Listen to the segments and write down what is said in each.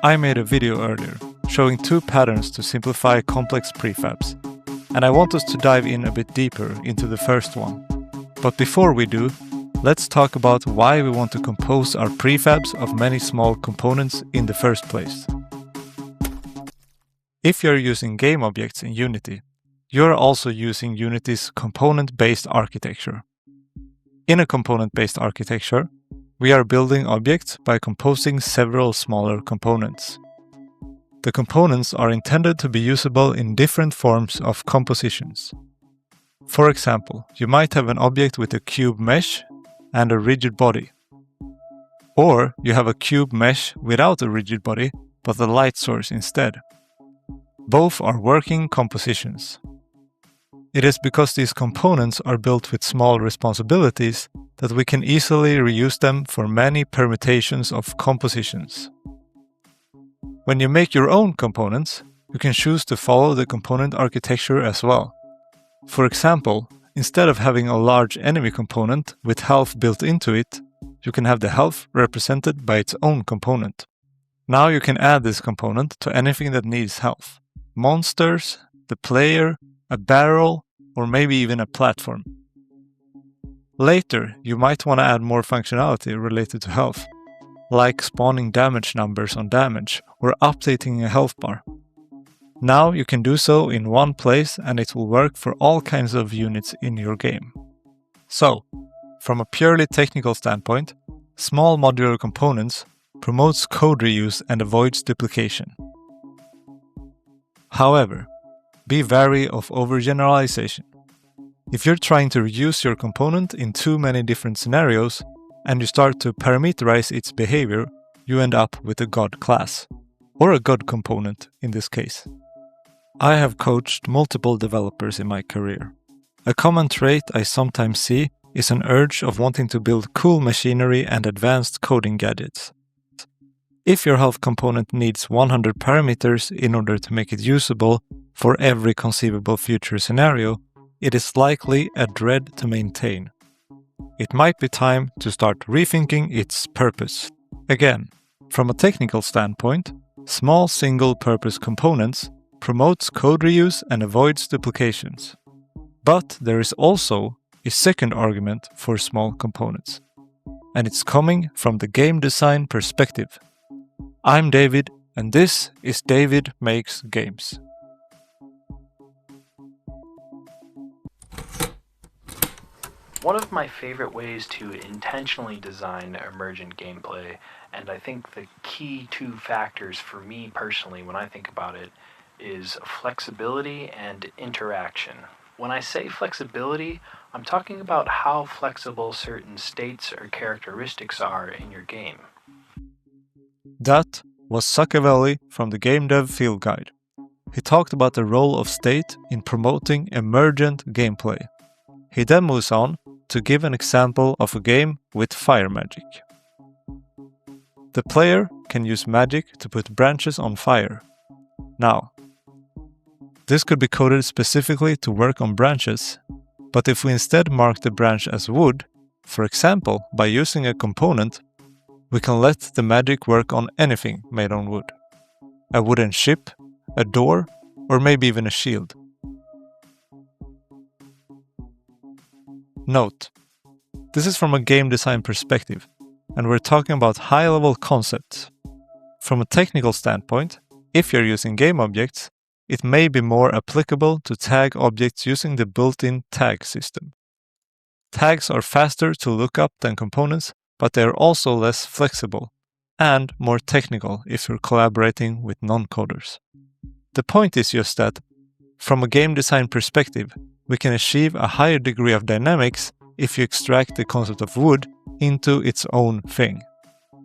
I made a video earlier showing two patterns to simplify complex prefabs, and I want us to dive in a bit deeper into the first one. But before we do, let's talk about why we want to compose our prefabs of many small components in the first place. If you're using game objects in Unity, you're also using Unity's component-based architecture. In a component-based architecture, we are building objects by composing several smaller components. The components are intended to be usable in different forms of compositions. For example, you might have an object with a cube mesh and a rigid body. Or you have a cube mesh without a rigid body, but a light source instead. Both are working compositions. It is because these components are built with small responsibilities that we can easily reuse them for many permutations of compositions. When you make your own components, you can choose to follow the component architecture as well. For example, instead of having a large enemy component with health built into it, you can have the health represented by its own component. Now you can add this component to anything that needs health. Monsters, the player, a barrel, or maybe even a platform. Later, you might want to add more functionality related to health, like spawning damage numbers on damage or updating a health bar. Now you can do so in one place and it will work for all kinds of units in your game. So, from a purely technical standpoint, small modular components promotes code reuse and avoids duplication. However, be wary of overgeneralization. If you're trying to reuse your component in too many different scenarios, and you start to parameterize its behavior, you end up with a God class, or a God component in this case. I have coached multiple developers in my career. A common trait I sometimes see is an urge of wanting to build cool machinery and advanced coding gadgets. If your health component needs 100 parameters in order to make it usable for every conceivable future scenario, it is likely a dread to maintain. It might be time to start rethinking its purpose. Again, from a technical standpoint, small single-purpose components promotes code reuse and avoids duplications. But there is also a second argument for small components, and it's coming from the game design perspective. I'm David, and this is David Makes Games. One of my favorite ways to intentionally design emergent gameplay, and I think the key two factors for me personally when I think about it, is flexibility and interaction. When I say flexibility, I'm talking about how flexible certain states or characteristics are in your game. That was Sakevelli from the Game Dev Field Guide. He talked about the role of state in promoting emergent gameplay. He then moves on to give an example of a game with fire magic. The player can use magic to put branches on fire. Now, this could be coded specifically to work on branches, but if we instead mark the branch as wood, for example by using a component, we can let the magic work on anything made on wood. A wooden ship, a door, or maybe even a shield. Note, this is from a game design perspective, and we're talking about high-level concepts. From a technical standpoint, if you're using game objects, it may be more applicable to tag objects using the built-in tag system. Tags are faster to look up than components, but they are also less flexible and more technical if you're collaborating with non-coders. The point is just that, from a game design perspective, we can achieve a higher degree of dynamics if you extract the concept of wood into its own thing.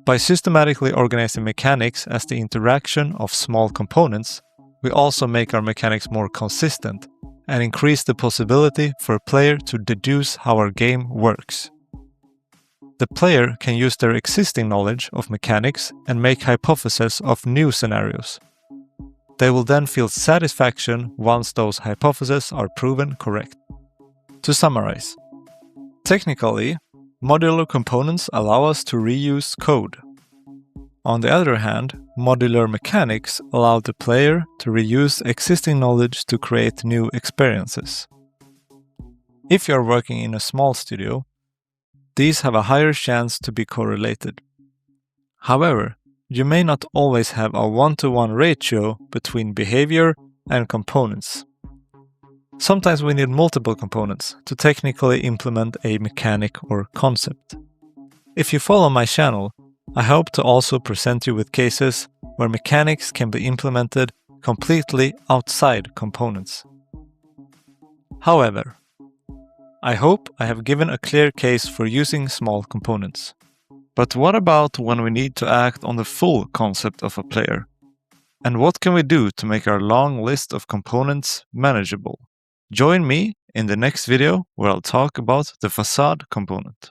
By systematically organizing mechanics as the interaction of small components, we also make our mechanics more consistent and increase the possibility for a player to deduce how our game works. The player can use their existing knowledge of mechanics and make hypotheses of new scenarios. They will then feel satisfaction once those hypotheses are proven correct. To summarize, technically, modular components allow us to reuse code. On the other hand, modular mechanics allow the player to reuse existing knowledge to create new experiences. If you're working in a small studio, these have a higher chance to be correlated. However, you may not always have a one-to-one ratio between behavior and components. Sometimes we need multiple components to technically implement a mechanic or concept. If you follow my channel, I hope to also present you with cases where mechanics can be implemented completely outside components. However, I hope I have given a clear case for using small components. But what about when we need to act on the full concept of a player? And what can we do to make our long list of components manageable? Join me in the next video where I'll talk about the facade component.